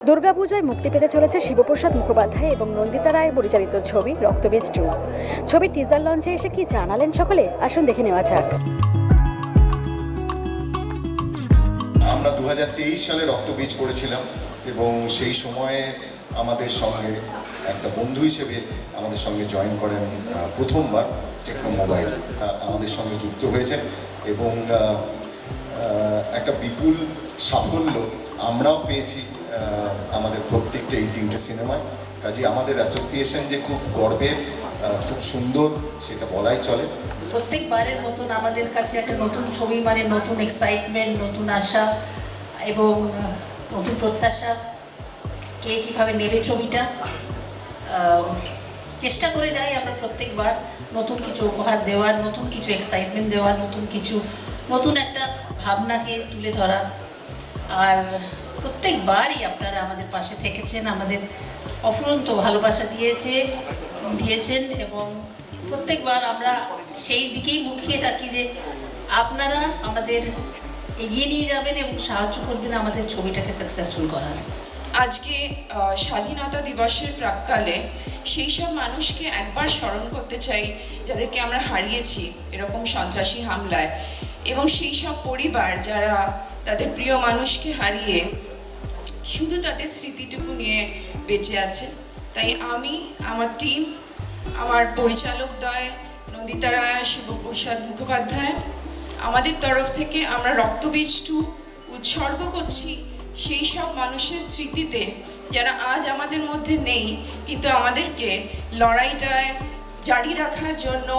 দুর্গাপূজায় মুক্তি পেতে চলেছে শিবপ্রসাদ মুখোপাধ্যায় এবং নন্দিতা রায় পরিচালিত ছবি রক্তবীজ 2। ছবির টিজার লঞ্চে এসে কি জানালেন সকলে, আসুন দেখে নেওয়া যাক। আমরা 2023 সালে রক্তবীজ করেছিলাম এবং সেই সময়ে আমাদের সঙ্গে একটা বন্ধু হিসেবে আমাদের সঙ্গে জয়েন করেন প্রথমবার টেকনো মোবাইল, আমাদের সঙ্গে যুক্ত হয়েছেন এবং একটা বিপুল সাফল্য আমরাও পেয়েছি আমাদের প্রত্যেকটা এই 3টে সিনেমায়। কাজে আমাদের অ্যাসোসিয়েশন যে খুব গর্বের, খুব সুন্দর, সেটা বলাই চলে। প্রত্যেকবারের মতন আমাদের কাছে একটা নতুন ছবি মানে নতুন এক্সাইটমেন্ট, নতুন আশা এবং নতুন প্রত্যাশা। কে কীভাবে নেবে ছবিটা চেষ্টা করে যাই আমরা প্রত্যেকবার নতুন কিছু উপহার দেওয়ার, নতুন কিছু এক্সাইটমেন্ট দেওয়ার, নতুন একটা ভাবনাকে তুলে ধরা। আর প্রত্যেকবারই আপনারা আমাদের পাশে থেকেছেন, আমাদের অফুরন্ত ভালোবাসা দিয়েছেন এবং প্রত্যেকবার আমরা সেই দিকেই মুখিয়ে থাকি যে আপনারা আমাদের এগিয়ে নিয়ে যাবেন এবং সাহায্য করবেন আমাদের ছবিটাকে সাকসেসফুল করার। আজকে স্বাধীনতা দিবসের প্রাক্কালে সেই সব মানুষকে একবার স্মরণ করতে চাই যাদেরকে আমরা হারিয়েছি এরকম সন্ত্রাসী হামলায়, এবং সেই সব পরিবার যারা তাদের প্রিয় মানুষকে হারিয়ে শুধু তাদের স্মৃতিটুকু নিয়ে বেঁচে আছে। তাই আমি, আমার টিম, আমার পরিচালকদ্বয় নন্দিতা রায়, শিবপ্রসাদ মুখোপাধ্যায়, আমাদের তরফ থেকে আমরা রক্তবীজ 2 উৎসর্গ করছি সেই সব মানুষের স্মৃতিতে যারা আজ আমাদের মধ্যে নেই, কিন্তু আমাদেরকে লড়াইটায় জারি রাখার জন্য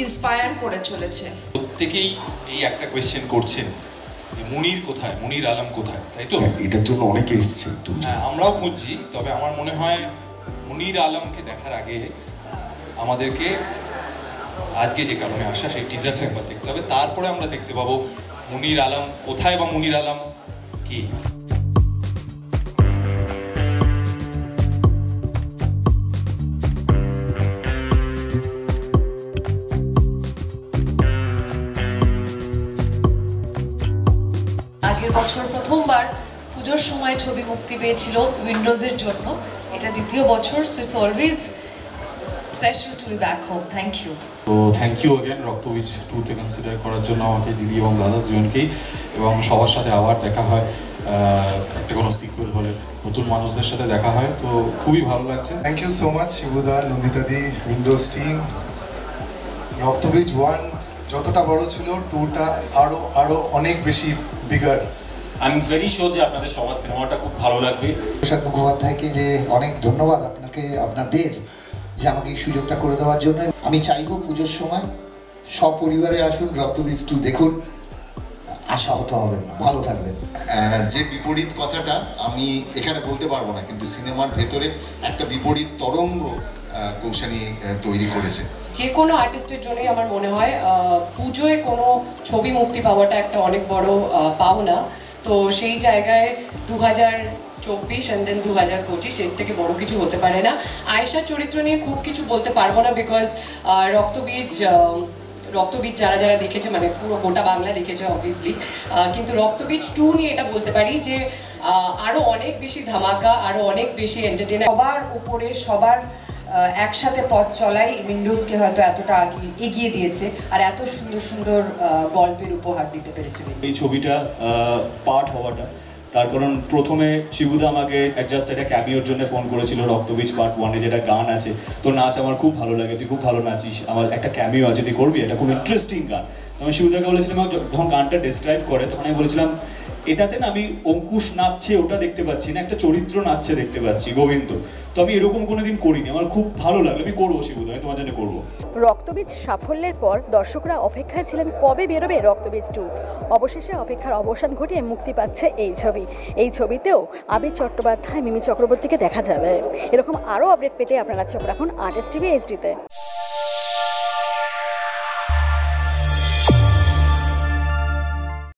ইন্সপায়ার করে চলেছে। প্রত্যেকেই এই একটা কোয়েশ্চেন করছেন, মুনির কোথায়, মুনির আলম কোথায়, তাই তো? এটার জন্য অনেকে এসছে। হ্যাঁ, আমরাও খুঁজছি। তবে আমার মনে হয় মুনির আলমকে দেখার আগে আমাদেরকে আজকে যে কারণে আসা সেই টিজারটা একবার দেখতে হবে, তারপরে আমরা দেখতে পাবো মুনির আলম কোথায় বা মুনির আলম কি। আগের বছর প্রথমবার পুজোর সময় ছবি মুক্তি পেয়েছিল উইন্ডোজের জন্য, এটা দ্বিতীয় বছর। So it's always special to be back home. Thank you. তো থ্যাংক ইউ অ্যাগেন রক্তবীজ 2তে কনসিডার করার জন্য আমাকে, দিদি এবং দাদা দুজনকেই, এবং সবার সাথে আবার দেখা হয় একটা কোনো সিকুয়েল হলে, নতুন মানুষদের সাথে দেখা হয়, তো খুবই ভালো লাগছে। থ্যাংক ইউ সো মাচ শিবুদা, নন্দিতাদি, উইন্ডোজ টিম। রক্তবীজ 1 যতটা বড় ছিল, 2টা আরো অনেক বেশি bigger. I am very sure যে আপনাদের সবার সিনেমাটা খুব ভালো লাগবে। প্রসাদ মুখোপাধ্যায়কে যে অনেক ধন্যবাদ আপনাদের যে আমাকে এই সুযোগটা করে দেওয়ার জন্য। আমি চাইবো পুজোর সময় সপরিবারে আসুন, রক্তবীজ 2 দেখুন, আশাহত হবেন না, ভালো থাকবেন। যে বিপরীত কথাটা আমি এখানে বলতে পারবো না, কিন্তু সিনেমার ভেতরে একটা বিপরীত তরঙ্গ কৌশানী তৈরি করেছে। যে কোনো আর্টিস্টের জন্যই আমার মনে হয় পুজোয় কোনো ছবি মুক্তি পাওয়াটা একটা অনেক বড় পাওনা। তো সেই জায়গায় 2024 অ্যান্ড দেন 2025 এর থেকে বড় কিছু হতে পারে না। আয়েশার চরিত্র নিয়ে খুব কিছু বলতে পারবো না, বিকজ রক্তবীজ যারা দেখেছে, মানে পুরো গোটা বাংলা দেখেছে অবভিয়াসলি, কিন্তু রক্তবীজ 2 নিয়ে এটা বলতে পারি যে আরও অনেক বেশি ধামাকা, আরও অনেক বেশি এন্টারটেইনার। সবার উপরে সবার একসাথে পথ চলাই উইন্ডোজকে হয়তো এতটা এগিয়ে দিয়েছে আর এত সুন্দর সুন্দর গল্পের উপহার দিতে পেরেছে। এই ছবিটা পার্ট হওয়াটা, তার কারণ প্রথমে শিবুদা আমাকে জাস্ট একটা ক্যামিওর জন্য ফোন করেছিল রক্তবীজ পার্ট 1-এ, যেটা গান আছে, তো নাচ আমার খুব ভালো লাগে, তুই খুব ভালো নাচিস, আমার একটা ক্যামিও আছে, তুই করবি, এটা খুব ইন্টারেস্টিং গান। তো আমি শিবুদাকে বলেছিলাম, যখন গানটা ডিসক্রাইব করে তখন আমি বলেছিলাম এটাতে না আমি অঙ্কুশ নাচছে ওটা দেখতে পাচ্ছি না, একটা চরিত্র নাচছে দেখতে পাচ্ছি, গোবিন্দ। তো আমি এরকম কোনোদিন করিনি, আমার খুব ভালো লাগলো, আমি করবো শিবুদা, আমি তোমার জন্য করবো। রক্তবীজ সাফল্যের পর দর্শকরা অপেক্ষায় ছিলেন কবে বেরোবে রক্তবীজ 2। অবশেষে অপেক্ষার অবসান ঘটিয়ে মুক্তি পাচ্ছে এই ছবি। এই ছবিতেও আবির চট্টোপাধ্যায়, মিমি চক্রবর্তীকে দেখা যাবে। এরকম আরও আপডেট পেতে আপনারা চোখ রাখুন আর্টিস্ট টিভি HD-তে।